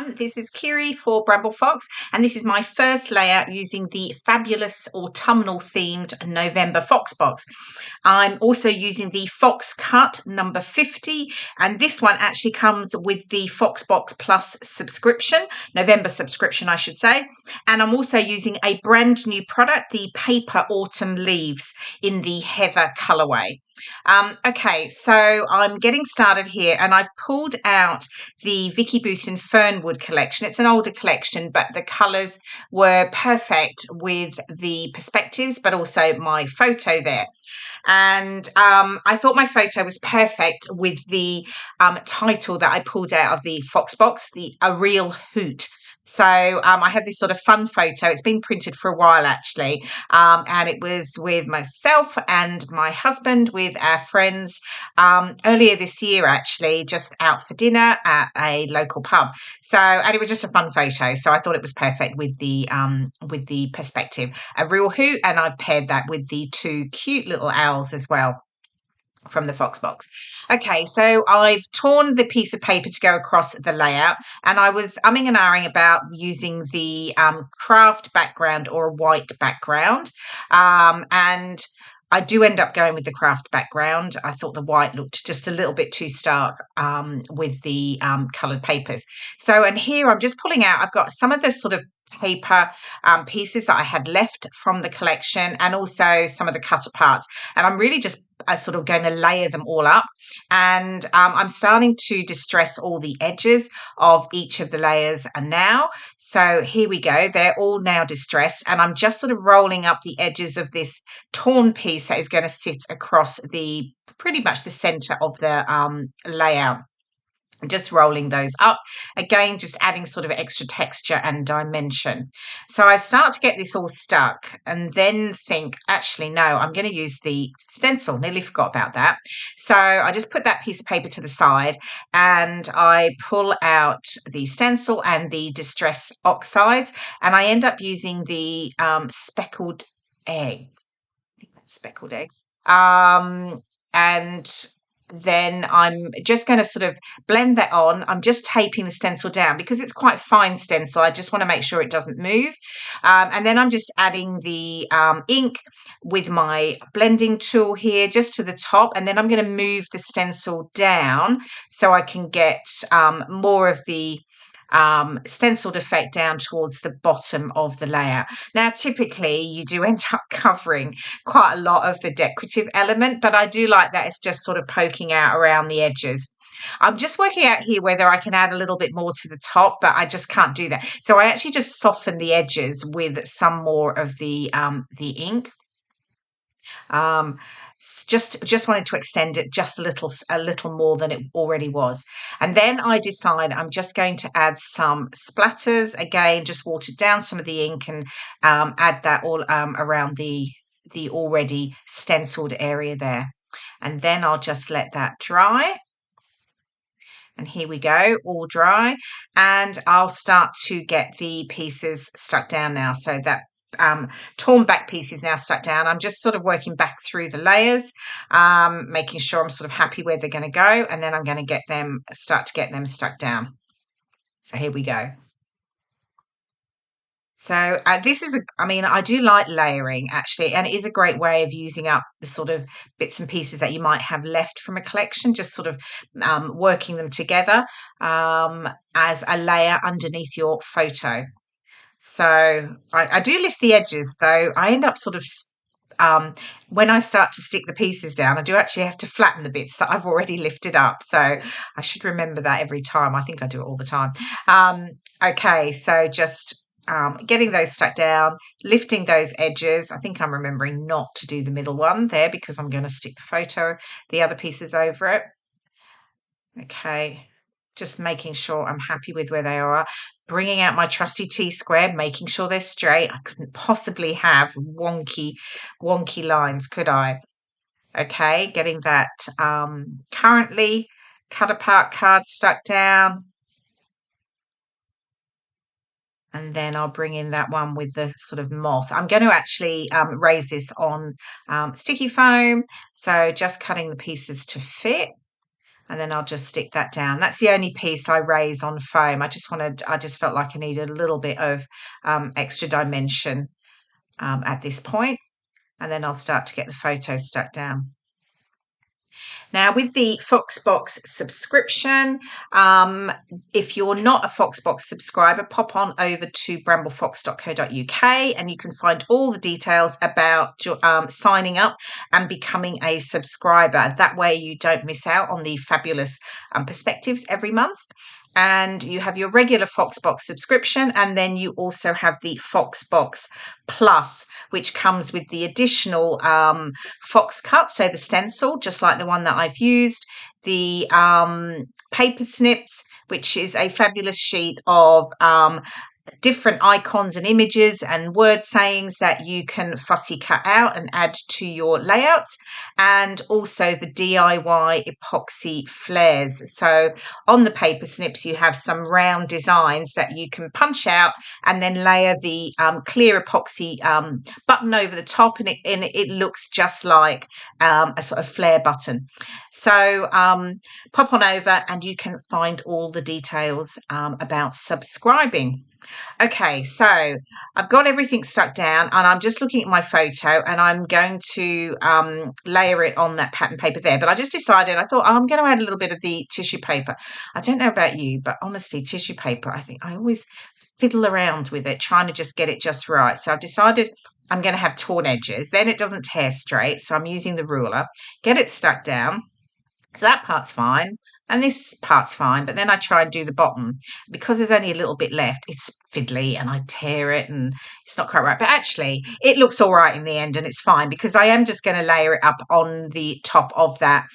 everyone, this is Kirei for Bramble Fox, and this is my first layout using the fabulous autumnal themed November Fox box. I'm also using the Fox Cut number 50, and this one actually comes with the Fox Box Plus subscription, November subscription I should say, and I'm also using a brand new product, the Paper Autumn Leaves in the Heather colourway. Okay, so I'm getting started here, and I've pulled out the Vicki Boutin Fernwood collection. It's an older collection, but the colours were perfect with the perspectives, but also my photo there. And I thought my photo was perfect with the title that I pulled out of the Fox box, the A Real Hoot. So I had this sort of fun photo. It's been printed for a while actually, and it was with myself and my husband with our friends earlier this year actually, just out for dinner at a local pub. So, and it was just a fun photo. So I thought it was perfect with the perspective, A Real Hoot, and I've paired that with the two cute little owls as well from the Fox box. Okay, so I've torn the piece of paper to go across the layout, and I was umming and ahhing about using the craft background or a white background, and I do end up going with the craft background. I thought the white looked just a little bit too stark with the coloured papers. So, and here I'm just pulling out, I've got some of the sort of paper pieces that I had left from the collection, and also some of the cut parts, and I'm really just sort of going to layer them all up, and I'm starting to distress all the edges of each of the layers now. So here we go, they're all now distressed, and I'm just sort of rolling up the edges of this torn piece that is going to sit across the pretty much the center of the layout. Just rolling those up again, just adding sort of extra texture and dimension. So I start to get this all stuck and then think, actually no, I'm going to use the stencil. Nearly forgot about that. So I just put that piece of paper to the side and I pull out the stencil and the distress oxides, and I end up using the speckled egg. I think that's speckled egg. And then I'm just going to sort of blend that on. I'm just taping the stencil down because it's quite fine stencil. I just want to make sure it doesn't move. And then I'm just adding the ink with my blending tool here just to the top. And then I'm going to move the stencil down so I can get more of the stenciled effect down towards the bottom of the layout. Now, typically you do end up covering quite a lot of the decorative element, but I do like that it's just sort of poking out around the edges. I'm just working out here whether I can add a little bit more to the top, but I just can't do that. So I actually just soften the edges with some more of the ink. Just wanted to extend it just a little more than it already was. And then I decide I'm just going to add some splatters again, just watered down some of the ink, and add that all around the already stenciled area there. And then I'll just let that dry. And here we go, all dry. And I'll start to get the pieces stuck down now. So that torn back piece is now stuck down. I'm just sort of working back through the layers, making sure I'm sort of happy where they're going to go, and then I'm going to start to get them stuck down. So here we go. So this is, I do like layering actually, and it is a great way of using up the sort of bits and pieces that you might have left from a collection, just sort of working them together as a layer underneath your photo. So I do lift the edges though. I end up sort of, when I start to stick the pieces down, I do actually have to flatten the bits that I've already lifted up. So I should remember that every time. I think I do it all the time. Okay, so just getting those stuck down, lifting those edges. I think I'm remembering not to do the middle one there because I'm going to stick the other pieces over it. Okay. Just making sure I'm happy with where they are. Bringing out my trusty T-square, making sure they're straight. I couldn't possibly have wonky lines, could I? Okay, getting that currently cut apart card stuck down. And then I'll bring in that one with the sort of moth. I'm going to actually raise this on sticky foam. So just cutting the pieces to fit. and then I'll just stick that down. That's the only piece I raise on foam. I just felt like I needed a little bit of extra dimension at this point, and then I'll start to get the photos stuck down. Now, with the Foxbox subscription, if you're not a Foxbox subscriber, pop on over to bramblefox.co.uk and you can find all the details about signing up and becoming a subscriber. That way you don't miss out on the fabulous perspectives every month. And you have your regular Foxbox subscription, and then you also have the Foxbox Plus, which comes with the additional Fox cut, so the stencil, just like the one that I've used, the paper snips, which is a fabulous sheet of different icons and images and word sayings that you can fussy cut out and add to your layouts, and also the DIY epoxy flares. So on the paper snips you have some round designs that you can punch out and then layer the clear epoxy button over the top, and it looks just like a sort of flare button. So pop on over and you can find all the details about subscribing. Okay, so I've got everything stuck down and I'm just looking at my photo and I'm going to layer it on that pattern paper there. But I just decided, I thought, oh, I'm going to add a little bit of the tissue paper. I don't know about you, but honestly, tissue paper, I think I always fiddle around with it, trying to just get it just right. So I've decided I'm going to have torn edges. Then it doesn't tear straight. So I'm using the ruler, get it stuck down. So that part's fine. And this part's fine, but then I try and do the bottom. Because there's only a little bit left, it's fiddly and I tear it and it's not quite right. But actually, it looks all right in the end and it's fine because I am just going to layer it up on the top of that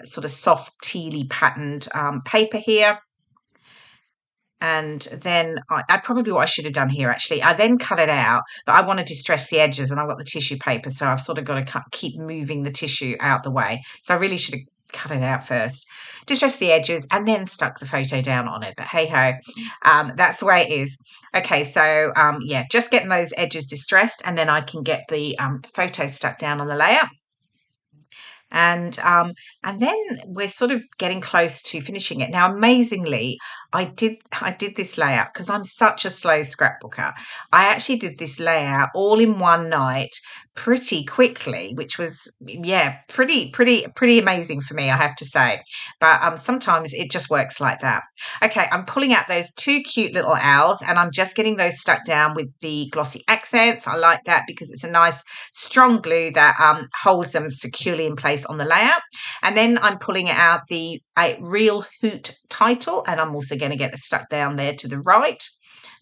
sort of soft tealy patterned paper here. And then I probably, what I should have done here, actually, I then cut it out, but I want to distress the edges and I've got the tissue paper, so I've sort of got to keep moving the tissue out the way. So I really should have cut it out first, distress the edges, and then stuck the photo down on it. But hey ho, that's the way it is. Okay, so yeah, just getting those edges distressed, and then I can get the photo stuck down on the layer. And then we're sort of getting close to finishing it. Now, amazingly, I did this layout because I'm such a slow scrapbooker. I actually did this layout all in one night pretty quickly, which was, yeah, pretty amazing for me, I have to say. But sometimes it just works like that. Okay, I'm pulling out those two cute little owls and I'm just getting those stuck down with the glossy accents. I like that because it's a nice strong glue that holds them securely in place on the layout. And then I'm pulling out the A Real Hoot title, and I'm also going to get it stuck down there to the right,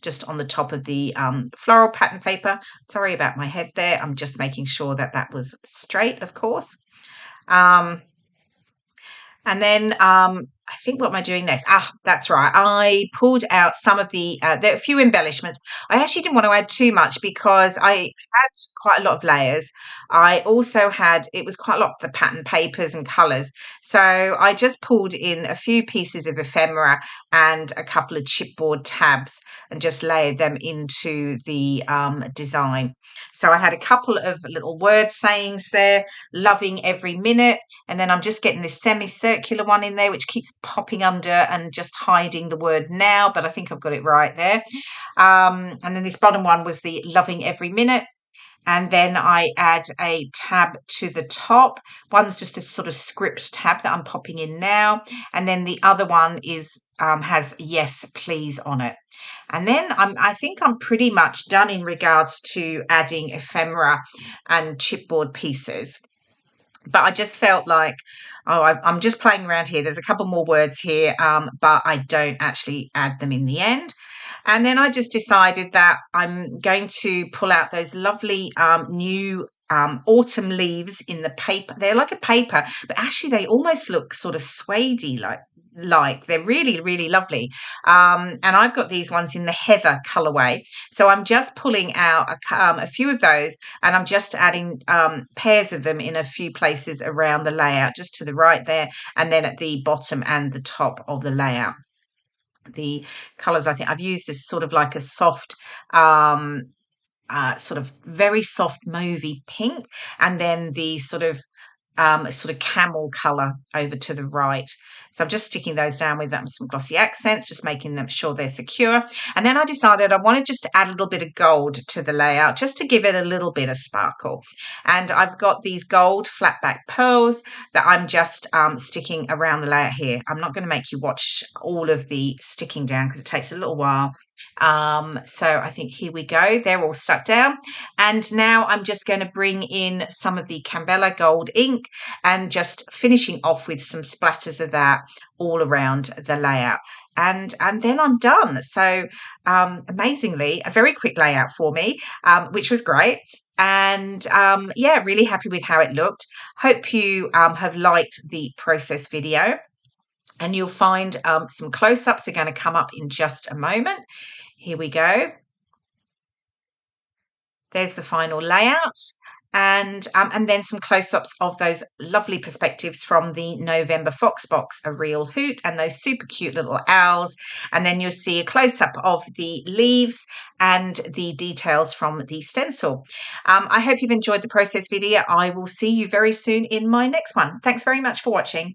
just on the top of the floral pattern paper. Sorry about my head there. I'm just making sure that that was straight, of course. And then I think, what am I doing next? That's right. I pulled out some of the, there are a few embellishments. I actually didn't want to add too much because I had quite a lot of layers. I also had, it was quite a lot of the pattern papers and colours. So I just pulled in a few pieces of ephemera and a couple of chipboard tabs and just layered them into the design. So I had a couple of little word sayings there, loving every minute. And then I'm just getting this semicircular one in there, which keeps popping under and just hiding the word now, but I think I've got it right there. And then this bottom one was the loving every minute. And then I add a tab to the top. One's just a sort of script tab that I'm popping in now. And then the other one is has yes, please on it. And then I think I'm pretty much done in regards to adding ephemera and chipboard pieces. But I just felt like, I'm just playing around here. There's a couple more words here, but I don't actually add them in the end. And then I just decided that I'm going to pull out those lovely new autumn leaves in the paper. They're like a paper, but actually they almost look sort of suede-y, like they're really lovely. And I've got these ones in the heather colourway. So I'm just pulling out a few of those, and I'm just adding pairs of them in a few places around the layout, just to the right there, and then at the bottom and the top of the layout. The colours, I think I've used this sort of like a soft sort of very soft mauvey pink, and then the sort of sort of camel colour over to the right. So I'm just sticking those down with some glossy accents, just making them sure they're secure. And then I decided I wanted just to add a little bit of gold to the layout, just to give it a little bit of sparkle. And I've got these gold flat back pearls that I'm just sticking around the layout here. I'm not going to make you watch all of the sticking down because it takes a little while. So I think here we go. They're all stuck down. And now I'm just going to bring in some of the Cambella gold ink and just finishing off with some splatters of that all around the layout. And then I'm done. So amazingly, a very quick layout for me, which was great. And yeah, really happy with how it looked. Hope you have liked the process video. And you'll find some close-ups are going to come up in just a moment. Here we go. There's the final layout. And then some close-ups of those lovely perspectives from the November Fox box, A Real Hoot, and those super cute little owls. And then you'll see a close-up of the leaves and the details from the stencil. I hope you've enjoyed the process video. I will see you very soon in my next one. Thanks very much for watching.